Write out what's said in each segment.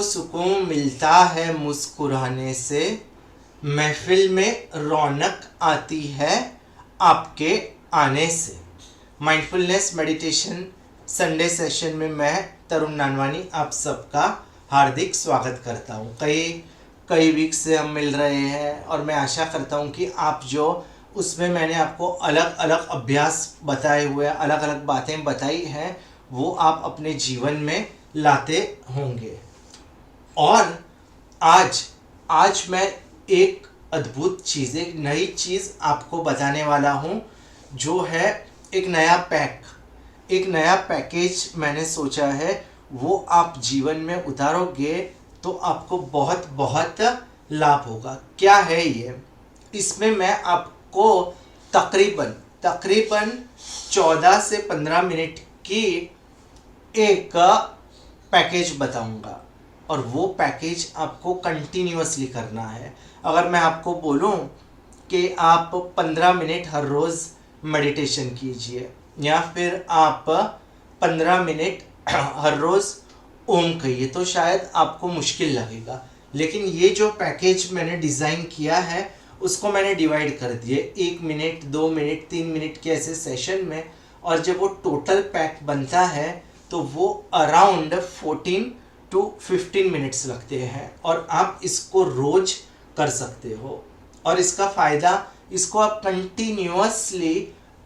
को सुकून मिलता है मुस्कुराने से, महफिल में रौनक आती है आपके आने से। माइंडफुलनेस मेडिटेशन संडे सेशन में मैं तरुण नानवानी आप सबका हार्दिक स्वागत करता हूँ। कई वीक से हम मिल रहे हैं और मैं आशा करता हूँ कि आप जो उसमें मैंने आपको अलग अलग अभ्यास बताए हुए, अलग अलग बातें बताई हैं, वो आप अपने जीवन में लाते होंगे। और आज मैं एक अद्भुत चीज़, एक नई चीज़ आपको बताने वाला हूँ, जो है एक नया पैकेज मैंने सोचा है। वो आप जीवन में उतारोगे तो आपको बहुत बहुत लाभ होगा। क्या है ये? इसमें मैं आपको तकरीबन 14 से 15 मिनट की एक पैकेज बताऊंगा और वो पैकेज आपको कंटिन्यूअसली करना है। अगर मैं आपको बोलूं कि आप 15 मिनट हर रोज़ मेडिटेशन कीजिए या फिर आप 15 मिनट हर रोज़ ओम कहिए, तो शायद आपको मुश्किल लगेगा। लेकिन ये जो पैकेज मैंने डिज़ाइन किया है उसको मैंने डिवाइड कर दिए 1 मिनट, 2 मिनट, 3 मिनट के ऐसे सेशन में। और जब वो टोटल पैक बनता है तो वो अराउंड 14 to 15 मिनट्स लगते हैं और आप इसको रोज कर सकते हो। और इसका फ़ायदा, इसको आप कंटिन्यूअसली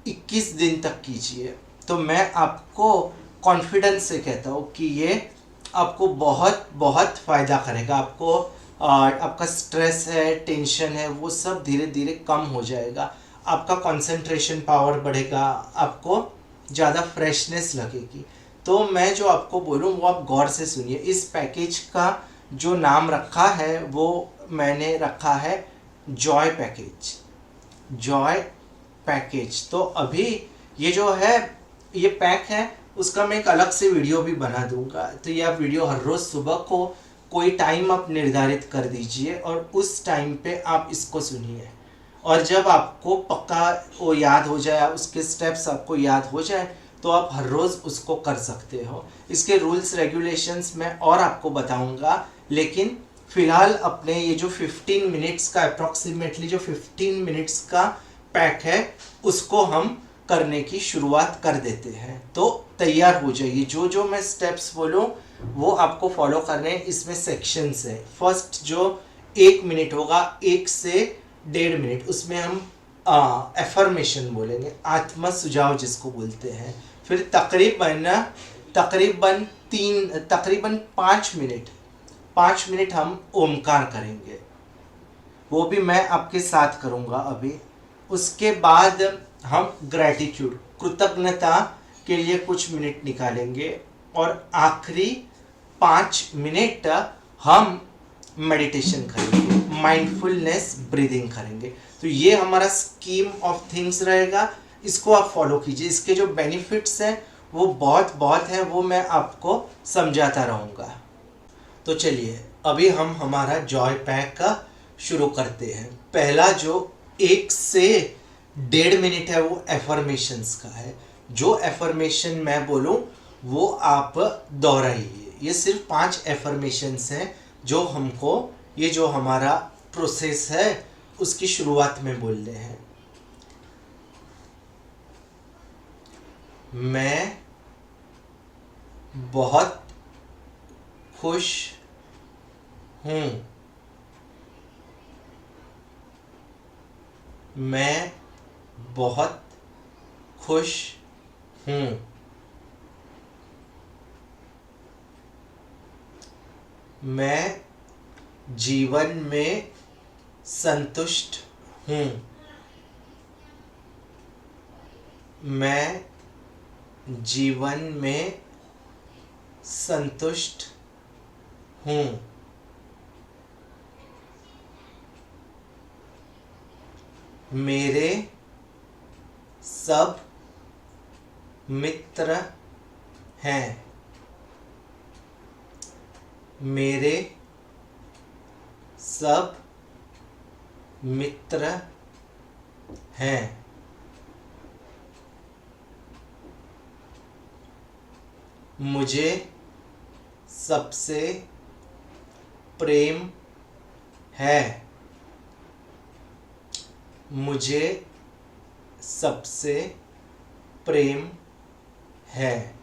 21 दिन तक कीजिए। तो मैं आपको कॉन्फिडेंस से कहता हूँ कि ये आपको बहुत बहुत फ़ायदा करेगा। आपका स्ट्रेस है, टेंशन है, वो सब धीरे धीरे कम हो जाएगा। आपका कंसंट्रेशन पावर बढ़ेगा, आपको ज़्यादा फ्रेशनेस लगेगी। तो मैं जो आपको बोलूँ वो आप गौर से सुनिए। इस पैकेज का जो नाम रखा है वो मैंने रखा है जॉय पैकेज। तो अभी ये जो है, ये पैक है, उसका मैं एक अलग से वीडियो भी बना दूंगा। तो ये आप वीडियो हर रोज़ सुबह को कोई टाइम आप निर्धारित कर दीजिए और उस टाइम पे आप इसको सुनिए। और जब आपको पक्का वो याद हो जाए, उसके स्टेप्स आपको याद हो जाए, तो आप हर रोज़ उसको कर सकते हो। इसके रूल्स रेगुलेशंस मैं और आपको बताऊंगा, लेकिन फ़िलहाल अपने ये जो 15 मिनट्स का अप्रॉक्सीमेटली जो 15 मिनट्स का पैक है उसको हम करने की शुरुआत कर देते हैं। तो तैयार हो जाइए। जो जो मैं स्टेप्स बोलूँ वो आपको फॉलो करने हैं। इसमें सेक्शंस है। फर्स्ट जो 1 मिनट होगा, 1 से 1.5 मिनट, उसमें हम एफर्मेशन बोलेंगे, आत्म सुझाव जिसको बोलते हैं। फिर तकरीबन 5 मिनट हम ओमकार करेंगे, वो भी मैं आपके साथ करूँगा अभी। उसके बाद हम ग्रैटिट्यूड, कृतज्ञता के लिए कुछ मिनट निकालेंगे और आखिरी 5 मिनट हम मेडिटेशन करेंगे, माइंडफुलनेस ब्रीदिंग करेंगे। तो ये हमारा स्कीम ऑफ थिंग्स रहेगा। इसको आप फॉलो कीजिए। इसके जो बेनिफिट्स हैं वो बहुत बहुत हैं, वो मैं आपको समझाता रहूँगा। तो चलिए अभी हम हमारा जॉय पैक का शुरू करते हैं। पहला जो 1 से 1.5 मिनट है वो एफर्मेशंस का है। जो एफर्मेशन मैं बोलूँ वो आप दोहराइए। ये सिर्फ 5 एफर्मेशंस हैं जो हमको, ये जो हमारा प्रोसेस है उसकी शुरुआत में बोलने हैं। मैं बहुत खुश हूँ। मैं बहुत खुश हूँ। मैं जीवन में संतुष्ट हूँ। मैं जीवन में संतुष्ट हूँ। मेरे सब मित्र हैं। मेरे सब मित्र हैं। मुझे सबसे प्रेम है, मुझे सबसे प्रेम है।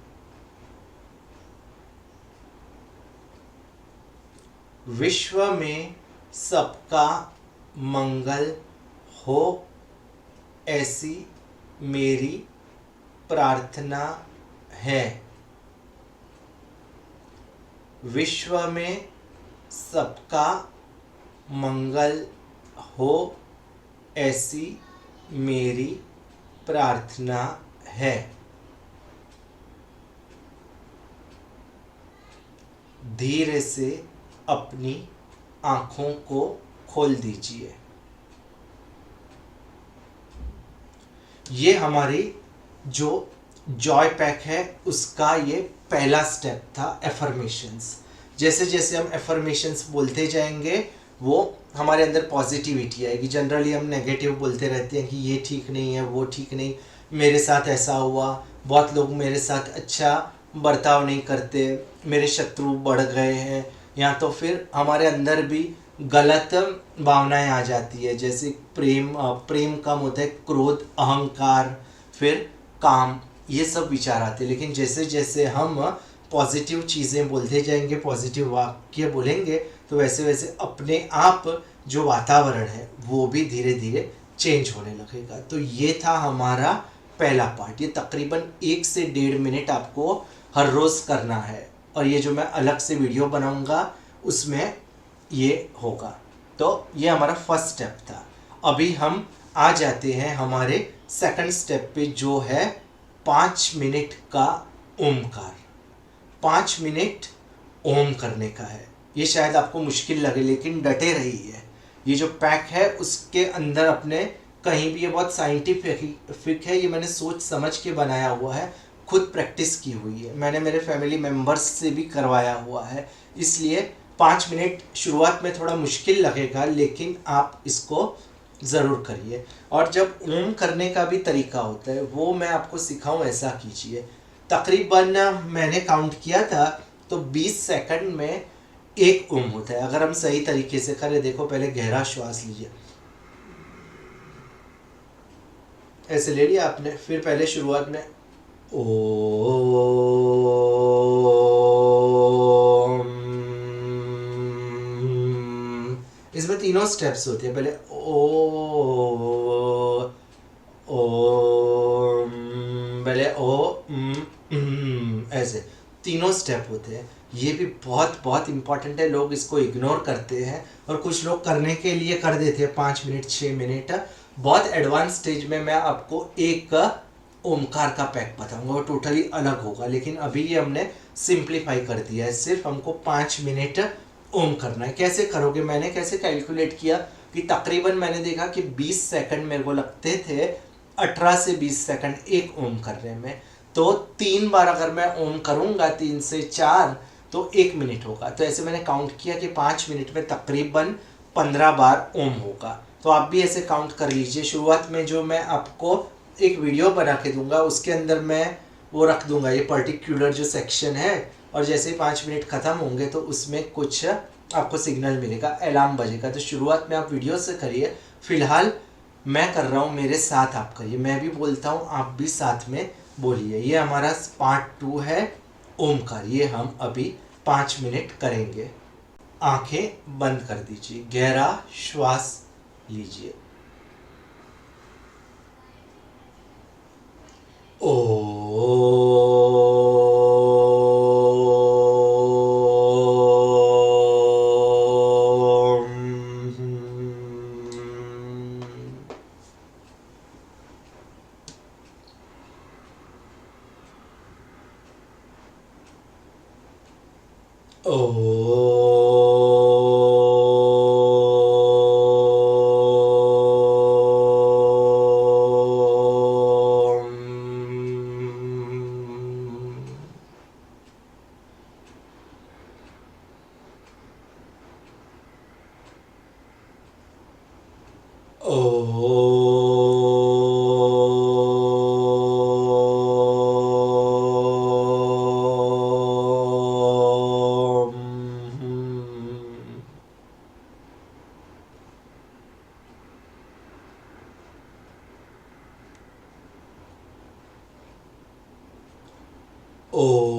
विश्व में सबका मंगल हो, ऐसी मेरी प्रार्थना है। विश्व में सबका मंगल हो, ऐसी मेरी प्रार्थना है। धीरे से अपनी आँखों को खोल दीजिए। ये हमारी जो जॉय पैक है उसका ये पहला स्टेप था, एफर्मेशंस। जैसे जैसे हम एफर्मेशंस बोलते जाएंगे वो हमारे अंदर पॉजिटिविटी आएगी। जनरली हम नेगेटिव बोलते रहते हैं कि ये ठीक नहीं है, वो ठीक नहीं, मेरे साथ ऐसा हुआ, बहुत लोग मेरे साथ अच्छा बर्ताव नहीं करते, मेरे शत्रु बढ़ गए हैं, या तो फिर हमारे अंदर भी गलत भावनाएं आ जाती है। जैसे प्रेम कम होता है, क्रोध, अहंकार, फिर काम, ये सब विचार आते हैं। लेकिन जैसे जैसे हम पॉजिटिव चीज़ें बोलते जाएंगे, पॉजिटिव वाक्य बोलेंगे, तो वैसे वैसे अपने आप जो वातावरण है वो भी धीरे धीरे चेंज होने लगेगा। तो ये था हमारा पहला पार्ट। ये तकरीबन 1 से 1.5 मिनट आपको हर रोज़ करना है, और ये जो मैं अलग से वीडियो बनाऊंगा उसमें ये होगा। तो ये हमारा फर्स्ट स्टेप था। अभी हम आ जाते हैं हमारे सेकंड स्टेप पे, जो है 5 मिनट का ओमकार। 5 मिनट ओम करने का है। ये शायद आपको मुश्किल लगे, लेकिन डटे रहिए। ये जो पैक है उसके अंदर अपने कहीं भी, ये बहुत साइंटिफिक है, ये मैंने सोच समझ के बनाया हुआ है, खुद प्रैक्टिस की हुई है, मैंने मेरे फैमिली मेम्बर्स से भी करवाया हुआ है। इसलिए 5 मिनट शुरुआत में थोड़ा मुश्किल लगेगा, लेकिन आप इसको ज़रूर करिए। और जब ओम करने का भी तरीका होता है वो मैं आपको सिखाऊं, ऐसा कीजिए। तकरीबन मैंने काउंट किया था तो 20 सेकंड में एक ओम होता है, अगर हम सही तरीके से करें। देखो, पहले गहरा श्वास लीजिए, ऐसे ले लिया आपने, फिर पहले शुरुआत में ओम, इसमें 3 स्टेप्स होते हैं। पहले ओम, पहले ऐसे 3 स्टेप होते हैं। ये भी बहुत बहुत इंपॉर्टेंट है, लोग इसको इग्नोर करते हैं, और कुछ लोग करने के लिए कर देते हैं 5 मिनट 6 मिनट। बहुत एडवांस स्टेज में मैं आपको एक ओमकार का पैक बताऊंगा, वो टोटली अलग होगा। लेकिन अभी ये हमने सिंप्लीफाई कर दिया है, सिर्फ हमको 5 मिनट ओम करना है। कैसे करोगे, मैंने कैसे कैलकुलेट किया कि तकरीबन मैंने देखा कि 20 सेकंड मेरे को लगते थे, 18 से 20 सेकंड एक ओम करने में। तो 3 बार अगर मैं ओम करूंगा, 3 से 4, तो 1 मिनट होगा। तो ऐसे मैंने काउंट किया कि 5 मिनट में तकरीबन 15 बार ओम होगा। तो आप भी ऐसे काउंट कर लीजिए। शुरुआत में जो मैं आपको एक वीडियो बना के दूंगा उसके अंदर मैं वो रख दूंगा, ये पर्टिकुलर जो सेक्शन है, और जैसे ही 5 मिनट ख़त्म होंगे तो उसमें कुछ आपको सिग्नल मिलेगा, अलार्म बजेगा। तो शुरुआत में आप वीडियो से करिए, फिलहाल मैं कर रहा हूँ, मेरे साथ आप करिए, मैं भी बोलता हूँ आप भी साथ में बोलिए। ये हमारा पार्ट 2 है ओमकार, ये हम अभी 5 मिनट करेंगे। आंखें बंद कर दीजिए, गहरा श्वास लीजिए। ओ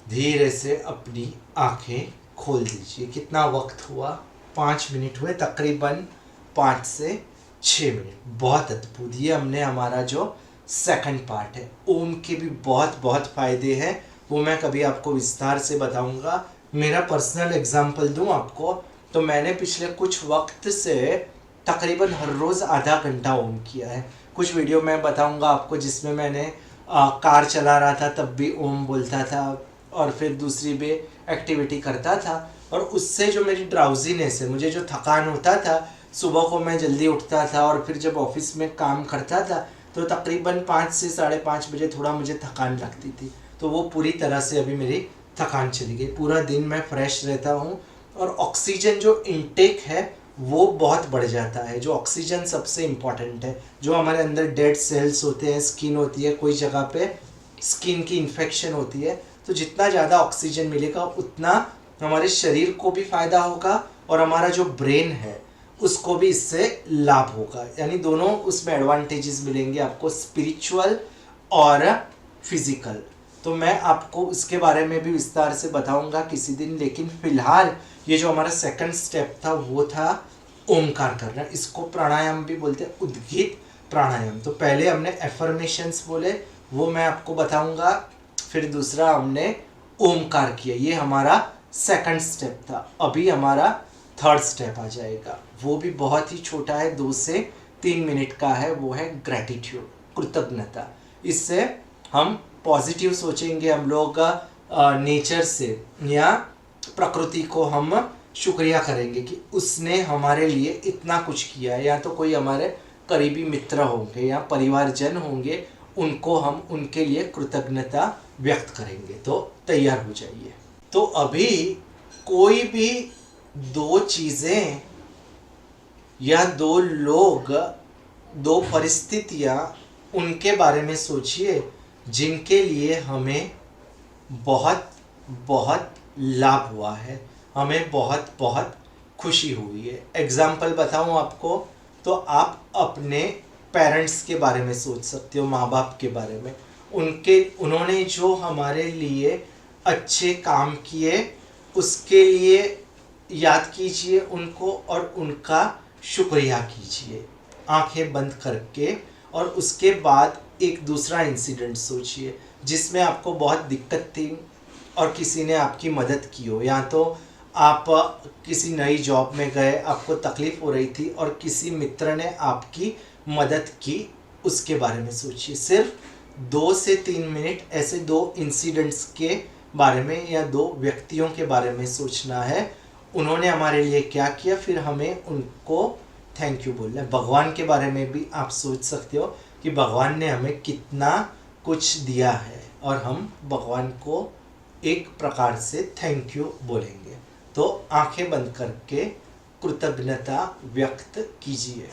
धीरे से अपनी आंखें खोल दीजिए। कितना वक्त हुआ? 5 मिनट हुए, तकरीबन 5 से 6 मिनट। बहुत अद्भुत। ये हमने हमारा जो सेकंड पार्ट है। ओम के भी बहुत बहुत फायदे हैं, वो मैं कभी आपको विस्तार से बताऊंगा। मेरा पर्सनल एग्जांपल दूं आपको, तो मैंने पिछले कुछ वक्त से तकरीबन हर रोज़ आधा घंटा ओम किया है। कुछ वीडियो मैं बताऊंगा आपको जिसमें मैंने कार चला रहा था तब भी ओम बोलता था, और फिर दूसरी भी एक्टिविटी करता था, और उससे जो मेरी ड्राउजीनेस है, मुझे जो थकान होता था, सुबह को मैं जल्दी उठता था और फिर जब ऑफिस में काम करता था तो तकरीबन 5 से 5:30 बजे थोड़ा मुझे थकान लगती थी, तो वो पूरी तरह से अभी मेरी थकान चली गई। पूरा दिन मैं फ्रेश रहता हूँ और ऑक्सीजन जो इनटेक है वो बहुत बढ़ जाता है। जो ऑक्सीजन सबसे इम्पॉर्टेंट है, जो हमारे अंदर डेड सेल्स होते हैं, स्किन होती है, कोई जगह पे स्किन की इन्फेक्शन होती है, तो जितना ज़्यादा ऑक्सीजन मिलेगा उतना हमारे शरीर को भी फायदा होगा और हमारा जो ब्रेन है उसको भी इससे लाभ होगा। यानी दोनों उसमें एडवांटेजेस मिलेंगे आपको, स्पिरिचुअल और फिजिकल। तो मैं आपको इसके बारे में भी विस्तार से बताऊंगा किसी दिन, लेकिन फिलहाल ये जो हमारा सेकंड स्टेप था वो था ओमकार करना। इसको प्राणायाम भी बोलते हैं, उद्गीत प्राणायाम। तो पहले हमने एफर्मेशंस बोले, वो मैं आपको बताऊंगा। फिर दूसरा हमने ओमकार किया, ये हमारा सेकंड स्टेप था। अभी हमारा थर्ड स्टेप आ जाएगा, वो भी बहुत ही छोटा है, 2 से 3 मिनट का है। वो है ग्रैटिट्यूड, कृतज्ञता। इससे हम पॉजिटिव सोचेंगे, हम लोग नेचर से या प्रकृति को हम शुक्रिया करेंगे कि उसने हमारे लिए इतना कुछ किया है। या तो कोई हमारे करीबी मित्र होंगे या परिवारजन होंगे, उनको हम उनके लिए कृतज्ञता व्यक्त करेंगे। तो तैयार हो जाइए। तो अभी कोई भी 2 चीज़ें या 2 लोग, 2 परिस्थितियाँ, उनके बारे में सोचिए जिनके लिए हमें बहुत बहुत लाभ हुआ है, हमें बहुत बहुत खुशी हुई है। एग्जाम्पल बताऊं आपको, तो आप अपने पेरेंट्स के बारे में सोच सकते हो, माँ बाप के बारे में। उन्होंने जो हमारे लिए अच्छे काम किए उसके लिए याद कीजिए उनको और उनका शुक्रिया कीजिए आंखें बंद करके। और उसके बाद एक दूसरा इंसिडेंट सोचिए जिसमें आपको बहुत दिक्कत थी और किसी ने आपकी मदद की हो। या तो आप किसी नई जॉब में गए, आपको तकलीफ हो रही थी और किसी मित्र ने आपकी मदद की, उसके बारे में सोचिए। सिर्फ 2 से 3 मिनट ऐसे 2 इंसिडेंट्स के बारे में या 2 व्यक्तियों के बारे में सोचना है, उन्होंने हमारे लिए क्या किया, फिर हमें उनको थैंक यू बोलना है। भगवान के बारे में भी आप सोच सकते हो कि भगवान ने हमें कितना कुछ दिया है और हम भगवान को एक प्रकार से थैंक यू बोलेंगे। तो आंखें बंद करके कृतज्ञता व्यक्त कीजिए।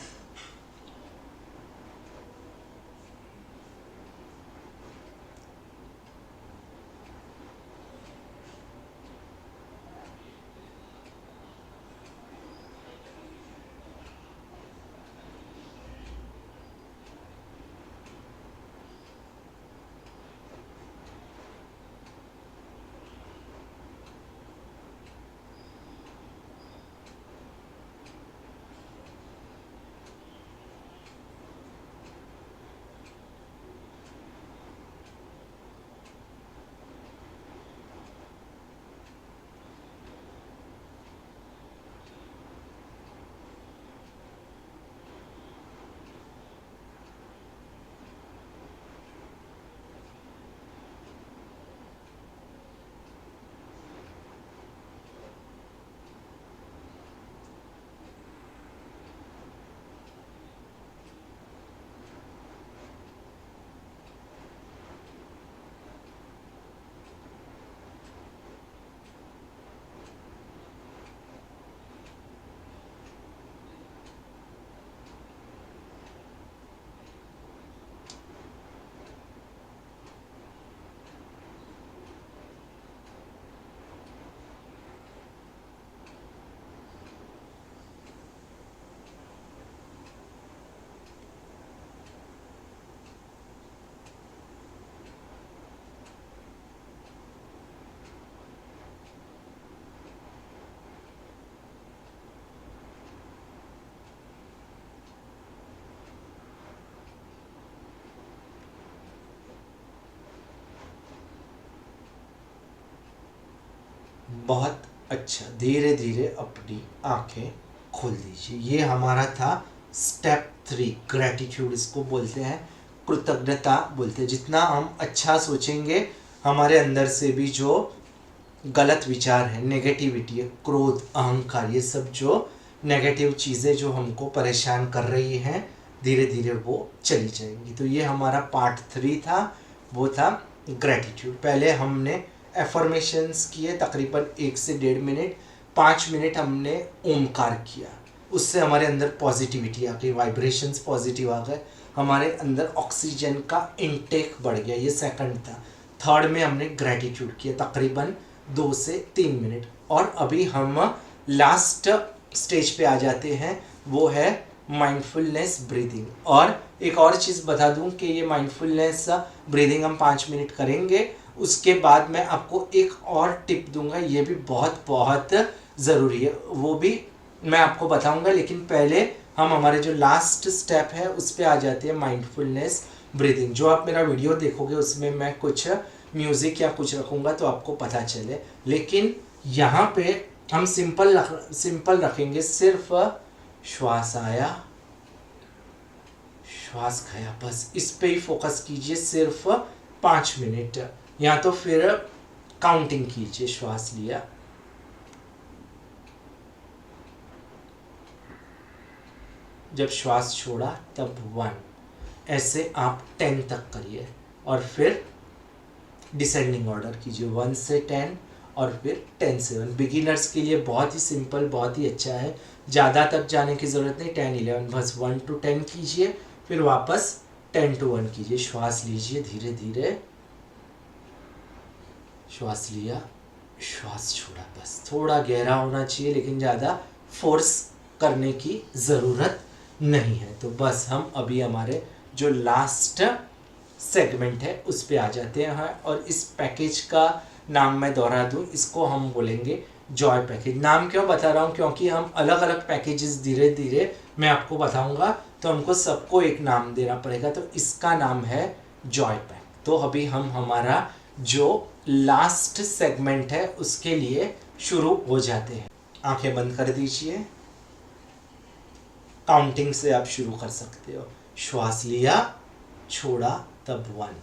बहुत अच्छा, धीरे धीरे अपनी आंखें खोल दीजिए। ये हमारा था स्टेप 3, ग्रैटिट्यूड इसको बोलते हैं, कृतज्ञता बोलते हैं। जितना हम अच्छा सोचेंगे, हमारे अंदर से भी जो गलत विचार है, नेगेटिविटी है, क्रोध, अहंकार, ये सब जो नेगेटिव चीज़ें जो हमको परेशान कर रही हैं, धीरे धीरे वो चली जाएंगी। तो ये हमारा पार्ट 3 था, वो था ग्रैटिट्यूड। पहले हमने एफर्मेशंस किए तकरीबन 1 से 1.5 मिनट, 5 मिनट हमने ओमकार किया, उससे हमारे अंदर पॉजिटिविटी आ गई, वाइब्रेशंस पॉजिटिव आ गए, हमारे अंदर ऑक्सीजन का इनटेक बढ़ गया। ये सेकंड था। थर्ड में हमने ग्रेटिट्यूड किया तकरीबन 2 से 3 मिनट। और अभी हम लास्ट स्टेज पे आ जाते हैं, वो है माइंडफुलनेस ब्रीदिंग। और एक और चीज़ बता दूं कि ये माइंडफुलनेस ब्रीदिंग हम 5 मिनट करेंगे, उसके बाद मैं आपको एक और टिप दूंगा, ये भी बहुत बहुत ज़रूरी है, वो भी मैं आपको बताऊंगा। लेकिन पहले हम हमारे जो लास्ट स्टेप है उस पर आ जाते हैं, माइंडफुलनेस ब्रीदिंग। जो आप मेरा वीडियो देखोगे उसमें मैं कुछ म्यूज़िक या कुछ रखूँगा तो आपको पता चले, लेकिन यहाँ पे हम सिंपल रखेंगे, सिर्फ श्वास आया श्वास गया, बस इस पे ही फोकस कीजिए सिर्फ 5 मिनट, या तो फिर काउंटिंग कीजिए। श्वास लिया, जब श्वास छोड़ा तब 1, ऐसे आप 10 तक करिए और फिर डिसेंडिंग ऑर्डर कीजिए 1 से 10 और फिर 10 से 1। बिगिनर्स के लिए बहुत ही सिंपल, बहुत ही अच्छा है, ज़्यादा तक जाने की ज़रूरत नहीं, 10 11, बस 1 to 10 कीजिए, फिर वापस 10 to 1 कीजिए। श्वास लीजिए धीरे धीरे, श्वास लिया, श्वास छोड़ा, बस थोड़ा गहरा होना चाहिए, लेकिन ज़्यादा फोर्स करने की ज़रूरत नहीं है। तो बस हम अभी हमारे जो लास्ट सेगमेंट है उस पे आ जाते हैं। और इस पैकेज का नाम मैं दोहरा दूं, इसको हम बोलेंगे जॉय पैकेज। नाम क्यों बता रहा हूँ, क्योंकि हम अलग अलग पैकेजेस धीरे धीरे मैं आपको बताऊंगा, तो हमको सबको एक नाम देना पड़ेगा। तो इसका नाम है जॉय पैक। तो अभी हम हमारा जो लास्ट सेगमेंट है उसके लिए शुरू हो जाते हैं। आंखें बंद कर दीजिए, काउंटिंग से आप शुरू कर सकते हो। श्वास लिया, छोड़ा, तब 1,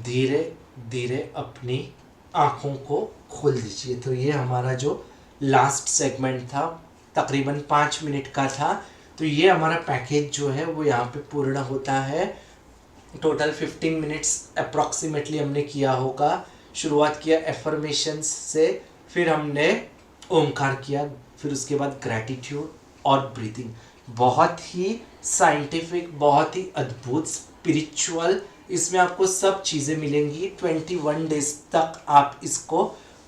धीरे धीरे अपनी आँखों को खोल दीजिए। तो ये हमारा जो लास्ट सेगमेंट था तकरीबन 5 मिनट का था। तो ये हमारा पैकेज जो है वो यहाँ पे पूर्ण होता है। टोटल 15 मिनट्स अप्रॉक्सीमेटली हमने किया होगा। शुरुआत किया एफर्मेशंस से, फिर हमने ओमकार किया, फिर उसके बाद ग्रैटिट्यूड और ब्रीथिंग। बहुत ही साइंटिफिक, बहुत ही अद्भुत, स्पिरिचुअल, इसमें आपको सब चीज़ें मिलेंगी। 21 डेज तक आप इसको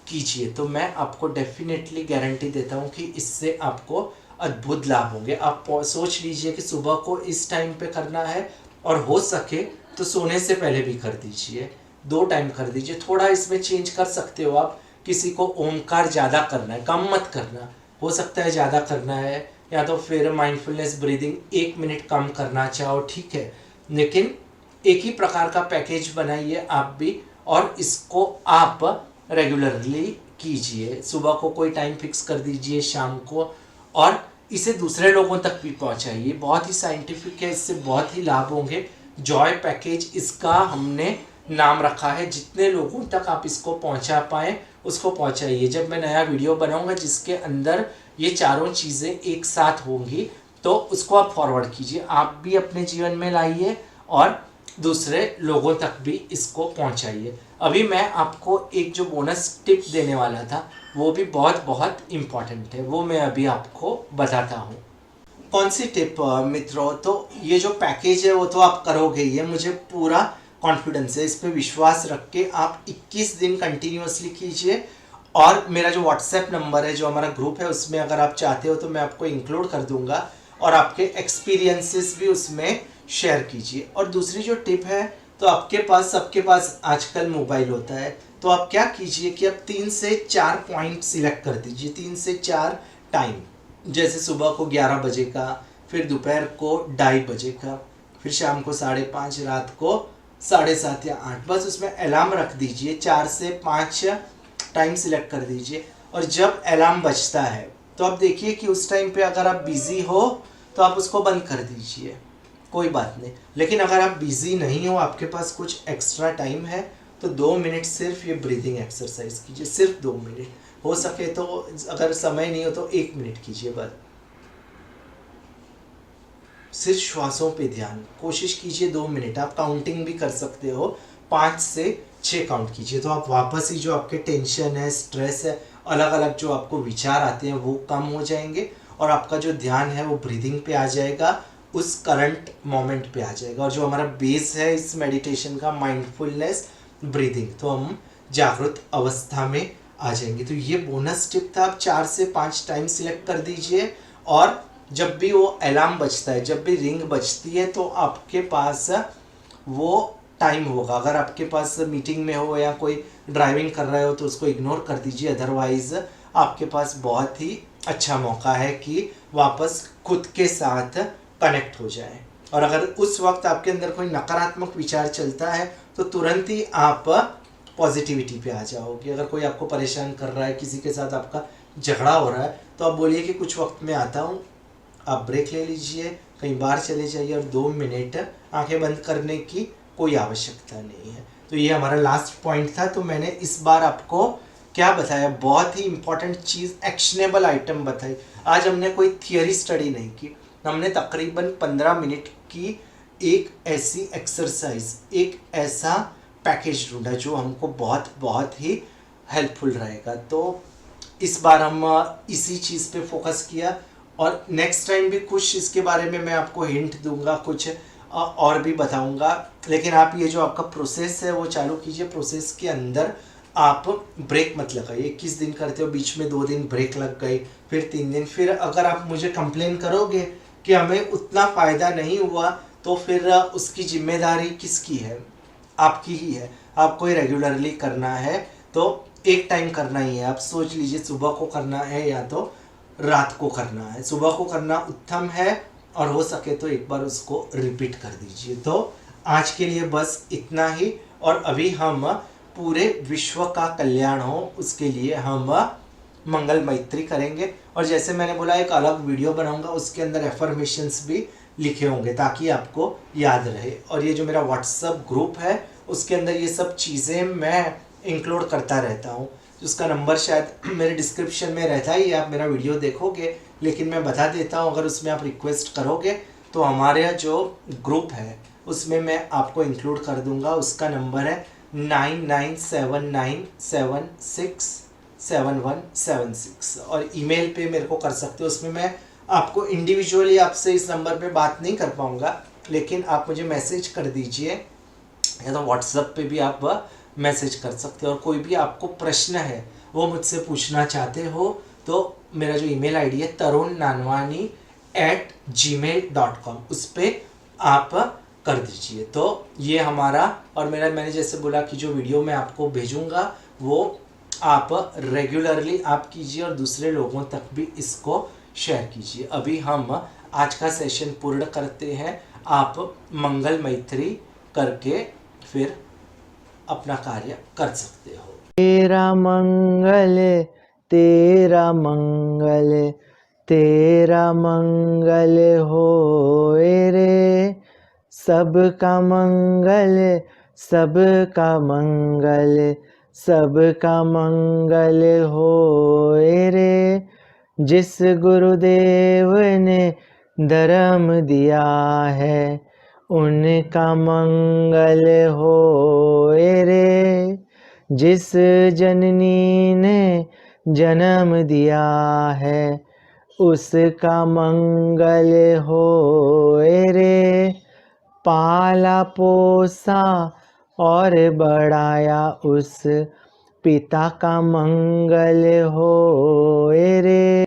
कीजिए। तो मैं आपको डेफिनेटली गारंटी देता हूँ कि इससे आपको अद्भुत लाभ होंगे। आप सोच लीजिए कि सुबह को इस टाइम पे करना है, और हो सके तो सोने से पहले भी कर दीजिए, 2 टाइम कर दीजिए। थोड़ा इसमें चेंज कर सकते हो आप। किसी को ओमकार ज़्यादा करना है, कम मत करना, हो सकता है ज़्यादा करना है, या तो फिर माइंडफुलनेस ब्रीदिंग 1 मिनट कम करना चाहो, ठीक है। लेकिन एक ही प्रकार का पैकेज बनाइए आप भी, और इसको आप रेगुलरली कीजिए। सुबह को कोई टाइम फिक्स कर दीजिए, शाम को, और इसे दूसरे लोगों तक भी पहुंचाइए। बहुत ही साइंटिफिक है, इससे बहुत ही लाभ होंगे। जॉय पैकेज इसका हमने नाम रखा है। जितने लोगों तक आप इसको पहुंचा पाएँ उसको पहुंचाइए। जब मैं नया वीडियो बनाऊंगा जिसके अंदर ये चारों चीज़ें एक साथ होंगी, तो उसको आप फॉरवर्ड कीजिए, आप भी अपने जीवन में लाइए और दूसरे लोगों तक भी इसको पहुंचाइए। अभी मैं आपको एक जो बोनस टिप देने वाला था वो भी बहुत बहुत इम्पॉर्टेंट है, वो मैं अभी आपको बताता हूँ। कौन सी टिप मित्रों? तो ये जो पैकेज है वो तो आप करोगे, ये मुझे पूरा कॉन्फिडेंस है। इस पर विश्वास रख के आप 21 दिन कंटिन्यूअसली कीजिए। और मेरा जो व्हाट्सएप नंबर है, जो हमारा ग्रुप है, उसमें अगर आप चाहते हो तो मैं आपको इंक्लूड कर दूंगा, और आपके एक्सपीरियंसेस भी उसमें शेयर कीजिए। और दूसरी जो टिप है, तो आपके पास, सबके पास आजकल मोबाइल होता है, तो आप क्या कीजिए कि आप 3 से 4 पॉइंट सिलेक्ट कर दीजिए, 3 से 4 टाइम। जैसे सुबह को 11 बजे का, फिर दोपहर को 2:30 बजे का, फिर शाम को 5:30, रात को 7:30 या 8। बस उसमें अलार्म रख दीजिए, 4 से 5 टाइम सिलेक्ट कर दीजिए। और जब अलार्म बजता है तो आप देखिए कि उस टाइम पे अगर आप बिज़ी हो तो आप उसको बंद कर दीजिए, कोई बात नहीं। लेकिन अगर आप बिज़ी नहीं हो, आपके पास कुछ एक्स्ट्रा टाइम है, तो 2 मिनट सिर्फ ये ब्रीदिंग एक्सरसाइज कीजिए, सिर्फ 2 मिनट। हो सके तो, अगर समय नहीं हो तो 1 मिनट कीजिए बस। सिर्फ श्वासों पे ध्यान, कोशिश कीजिए 2 मिनट। आप काउंटिंग भी कर सकते हो, 5 से 6 काउंट कीजिए, तो आप वापस ही जो आपके टेंशन है, स्ट्रेस है, अलग अलग जो आपको विचार आते हैं वो कम हो जाएंगे, और आपका जो ध्यान है वो ब्रीदिंग पे आ जाएगा, उस करंट मोमेंट पे आ जाएगा। और जो हमारा बेस है इस मेडिटेशन का, माइंडफुलनेस ब्रीदिंग, तो हम जागृत अवस्था में आ जाएंगे। तो ये बोनस टिप था। आप 4 से 5 टाइम सिलेक्ट कर दीजिए, और जब भी वो अलार्म बजता है, जब भी रिंग बजती है, तो आपके पास वो टाइम होगा। अगर आपके पास मीटिंग में हो या कोई ड्राइविंग कर रहे हो तो उसको इग्नोर कर दीजिए, अदरवाइज आपके पास बहुत ही अच्छा मौका है कि वापस खुद के साथ कनेक्ट हो जाए। और अगर उस वक्त आपके अंदर कोई नकारात्मक विचार चलता है तो तुरंत ही आप पॉजिटिविटी पे आ जाओगे। अगर कोई आपको परेशान कर रहा है, किसी के साथ आपका झगड़ा हो रहा है, तो आप बोलिए कि कुछ वक्त में आता हूँ, आप ब्रेक ले लीजिए, कहीं बाहर चले जाइए, और 2 मिनट आंखें बंद करने की कोई आवश्यकता नहीं है। तो ये हमारा लास्ट पॉइंट था। तो मैंने इस बार आपको क्या बताया, बहुत ही इंपॉर्टेंट चीज़, एक्शनेबल आइटम बताई। आज हमने कोई थियरी स्टडी नहीं की, हमने तकरीबन 15 मिनट की एक ऐसी एक्सरसाइज, एक ऐसा पैकेज ढूंढा जो हमको बहुत बहुत ही हेल्पफुल रहेगा। तो इस बार हम इसी चीज़ पे फोकस किया, और नेक्स्ट टाइम भी कुछ इसके बारे में मैं आपको हिंट दूंगा, कुछ और भी बताऊंगा। लेकिन आप ये जो आपका प्रोसेस है वो चालू कीजिए। प्रोसेस के अंदर आप ब्रेक मत लगाइए। 21 दिन करते हो, बीच में 2 दिन ब्रेक लग गई, फिर 3 दिन, फिर अगर आप मुझे कंप्लेन करोगे कि हमें उतना फ़ायदा नहीं हुआ, तो फिर उसकी जिम्मेदारी किसकी है? आपकी ही है। आपको ही रेगुलरली करना है, तो एक टाइम करना ही है। आप सोच लीजिए सुबह को करना है या तो रात को करना है। सुबह को करना उत्तम है, और हो सके तो एक बार उसको रिपीट कर दीजिए। तो आज के लिए बस इतना ही, और अभी हम पूरे विश्व का कल्याण हो उसके लिए हम मंगल मैत्री करेंगे। और जैसे मैंने बोला, एक अलग वीडियो बनाऊंगा, उसके अंदर एफर्मेशंस भी लिखे होंगे ताकि आपको याद रहे। और ये जो मेरा व्हाट्सएप ग्रुप है उसके अंदर ये सब चीज़ें मैं इंक्लूड करता रहता हूँ। उसका नंबर शायद मेरे डिस्क्रिप्शन में रहता ही है, आप मेरा वीडियो देखोगे, लेकिन मैं बता देता हूँ, अगर उसमें आप रिक्वेस्ट करोगे तो हमारे जो ग्रुप है उसमें मैं आपको इंक्लूड कर दूंगा। उसका नंबर है 9979767176 और ईमेल पे मेरे को कर सकते हो। उसमें मैं आपको इंडिविजुअली आपसे इस नंबर पे बात नहीं कर पाऊँगा, लेकिन आप मुझे मैसेज कर दीजिए या तो व्हाट्सएप पे भी आप मैसेज कर सकते हो। और कोई भी आपको प्रश्न है वो मुझसे पूछना चाहते हो तो मेरा जो ईमेल आईडी है tarunanwani@gmail.com, उस पर आप कर दीजिए। तो ये हमारा, और मैंने जैसे बोला कि जो वीडियो मैं आपको भेजूंगा वो आप रेगुलरली आप कीजिए और दूसरे लोगों तक भी इसको शेयर कीजिए। अभी हम आज का सेशन पूर्ण करते हैं। आप मंगल मैत्री करके फिर अपना कार्य कर सकते हो। तेरा मंगल तेरा मंगल तेरा मंगल होए रे, सबका मंगल सबका मंगल सबका मंगल होए रे। जिस गुरुदेव ने धर्म दिया है उनका मंगल होए रे। जिस जननी ने जन्म दिया है उसका मंगल होए रे। पाला पोसा और बढ़ाया उस पिता का मंगल होए रे।